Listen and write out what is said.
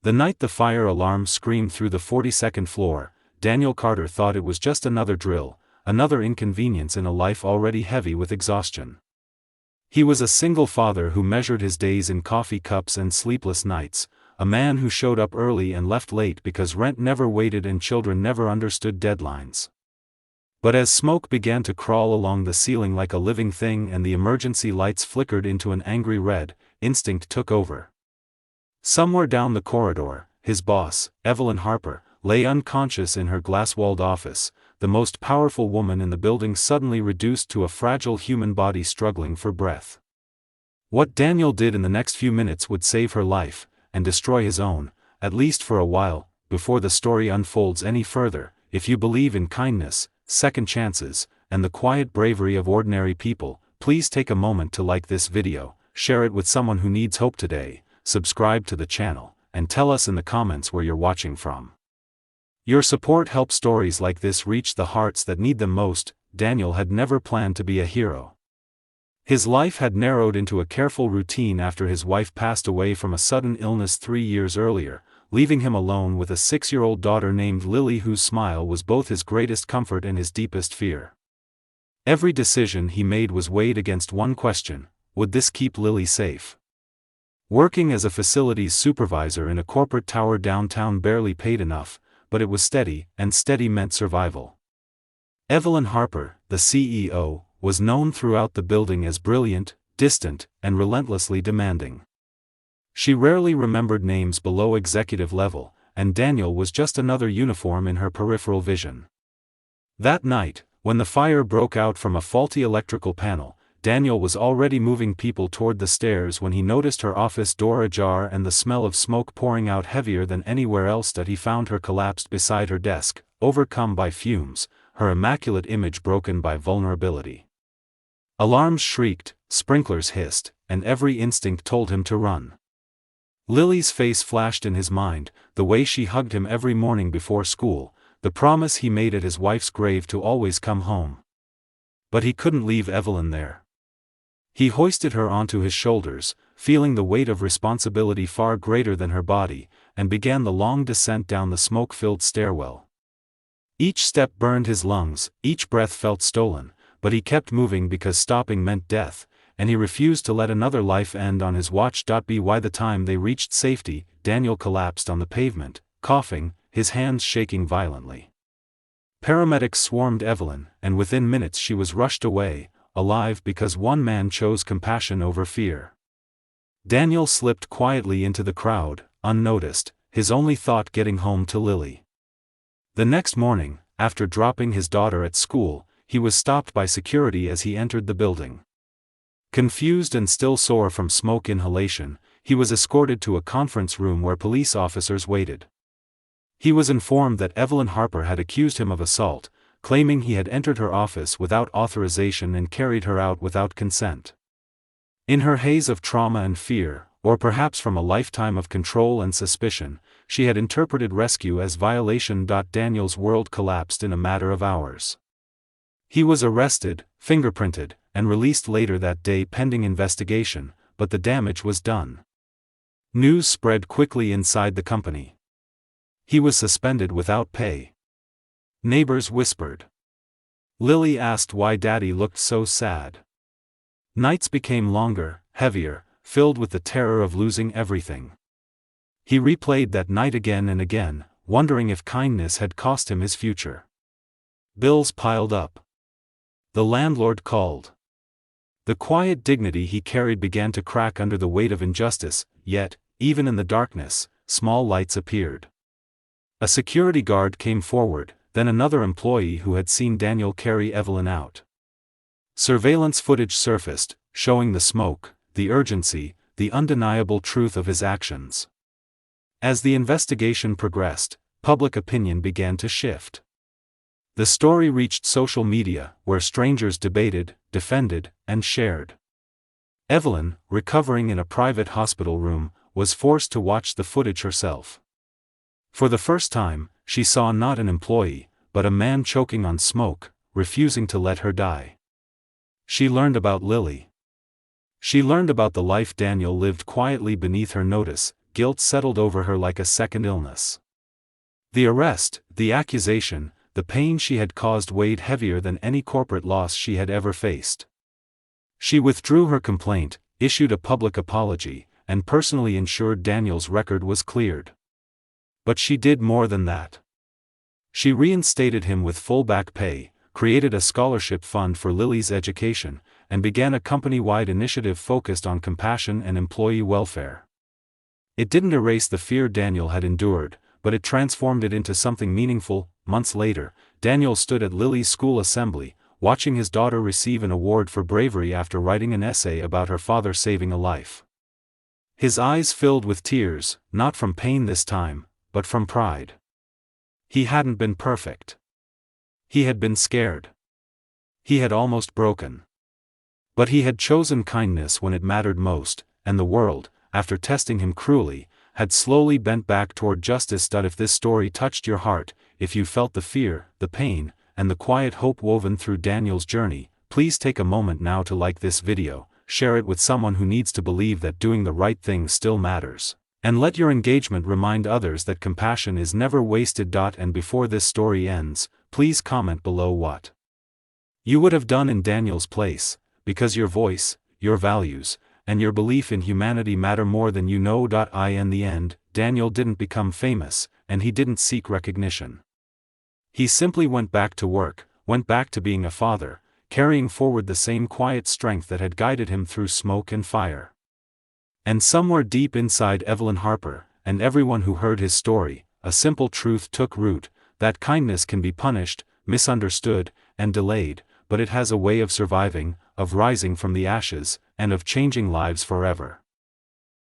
The night the fire alarm screamed through the 42nd floor, Daniel Carter thought it was just another drill, another inconvenience in a life already heavy with exhaustion. He was a single father who measured his days in coffee cups and sleepless nights, a man who showed up early and left late because rent never waited and children never understood deadlines. But as smoke began to crawl along the ceiling like a living thing and the emergency lights flickered into an angry red, instinct took over. Somewhere down the corridor, his boss, Evelyn Harper, lay unconscious in her glass-walled office, the most powerful woman in the building suddenly reduced to a fragile human body struggling for breath. What Daniel did in the next few minutes would save her life, and destroy his own, at least for a while, before the story unfolds any further. If you believe in kindness, second chances, and the quiet bravery of ordinary people, please take a moment to like this video, share it with someone who needs hope today, subscribe to the channel, and tell us in the comments where you're watching from. Your support helps stories like this reach the hearts that need them most. Daniel had never planned to be a hero. His life had narrowed into a careful routine after his wife passed away from a sudden illness 3 years earlier, leaving him alone with a 6-year-old daughter named Lily whose smile was both his greatest comfort and his deepest fear. Every decision he made was weighed against one question: would this keep Lily safe? Working as a facilities supervisor in a corporate tower downtown barely paid enough, but it was steady, and steady meant survival. Evelyn Harper, the CEO, was known throughout the building as brilliant, distant, and relentlessly demanding. She rarely remembered names below executive level, and Daniel was just another uniform in her peripheral vision. That night, when the fire broke out from a faulty electrical panel, Daniel was already moving people toward the stairs when he noticed her office door ajar and the smell of smoke pouring out heavier than anywhere else. That he found her collapsed beside her desk, overcome by fumes, her immaculate image broken by vulnerability. Alarms shrieked, sprinklers hissed, and every instinct told him to run. Lily's face flashed in his mind, the way she hugged him every morning before school, the promise he made at his wife's grave to always come home. But he couldn't leave Evelyn there. He hoisted her onto his shoulders, feeling the weight of responsibility far greater than her body, and began the long descent down the smoke-filled stairwell. Each step burned his lungs, each breath felt stolen, but he kept moving because stopping meant death, and he refused to let another life end on his watch. By the time they reached safety, Daniel collapsed on the pavement, coughing, his hands shaking violently. Paramedics swarmed Evelyn, and within minutes she was rushed away, alive because one man chose compassion over fear. Daniel slipped quietly into the crowd, unnoticed, his only thought getting home to Lily. The next morning, after dropping his daughter at school, he was stopped by security as he entered the building. Confused and still sore from smoke inhalation, he was escorted to a conference room where police officers waited. He was informed that Evelyn Harper had accused him of assault, claiming he had entered her office without authorization and carried her out without consent. In her haze of trauma and fear, or perhaps from a lifetime of control and suspicion, she had interpreted rescue as violation. Daniel's world collapsed in a matter of hours. He was arrested, fingerprinted, and released later that day pending investigation, but the damage was done. News spread quickly inside the company. He was suspended without pay. Neighbors whispered. Lily asked why Daddy looked so sad. Nights became longer, heavier, filled with the terror of losing everything. He replayed that night again and again, wondering if kindness had cost him his future. Bills piled up. The landlord called. The quiet dignity he carried began to crack under the weight of injustice, yet, even in the darkness, small lights appeared. A security guard came forward, then another employee who had seen Daniel carry Evelyn out. Surveillance footage surfaced, showing the smoke, the urgency, the undeniable truth of his actions. As the investigation progressed, public opinion began to shift. The story reached social media, where strangers debated, defended, and shared. Evelyn, recovering in a private hospital room, was forced to watch the footage herself. For the first time, she saw not an employee, but a man choking on smoke, refusing to let her die. She learned about Lily. She learned about the life Daniel lived quietly beneath her notice. guilt settled over her like a second illness. The arrest, the accusation, the pain she had caused weighed heavier than any corporate loss she had ever faced. She withdrew her complaint, issued a public apology, and personally ensured Daniel's record was cleared. But she did more than that. She reinstated him with full back pay, created a scholarship fund for Lily's education, and began a company-wide initiative focused on compassion and employee welfare. It didn't erase the fear Daniel had endured, but it transformed it into something meaningful. Months later, Daniel stood at Lily's school assembly, watching his daughter receive an award for bravery after writing an essay about her father saving a life. His eyes filled with tears, not from pain this time, but from pride. He hadn't been perfect. He had been scared. He had almost broken. But he had chosen kindness when it mattered most, and the world, after testing him cruelly, had slowly bent back toward justice. If this story touched your heart, if you felt the fear, the pain, and the quiet hope woven through Daniel's journey, please take a moment now to like this video, share it with someone who needs to believe that doing the right thing still matters, and let your engagement remind others that compassion is never wasted. And before this story ends, please comment below what you would have done in Daniel's place, because your voice, your values, and your belief in humanity matter more than you know. In the end, Daniel didn't become famous, and he didn't seek recognition. He simply went back to work, went back to being a father, carrying forward the same quiet strength that had guided him through smoke and fire. And somewhere deep inside Evelyn Harper, and everyone who heard his story, a simple truth took root: that kindness can be punished, misunderstood, and delayed, but it has a way of surviving, of rising from the ashes, and of changing lives forever.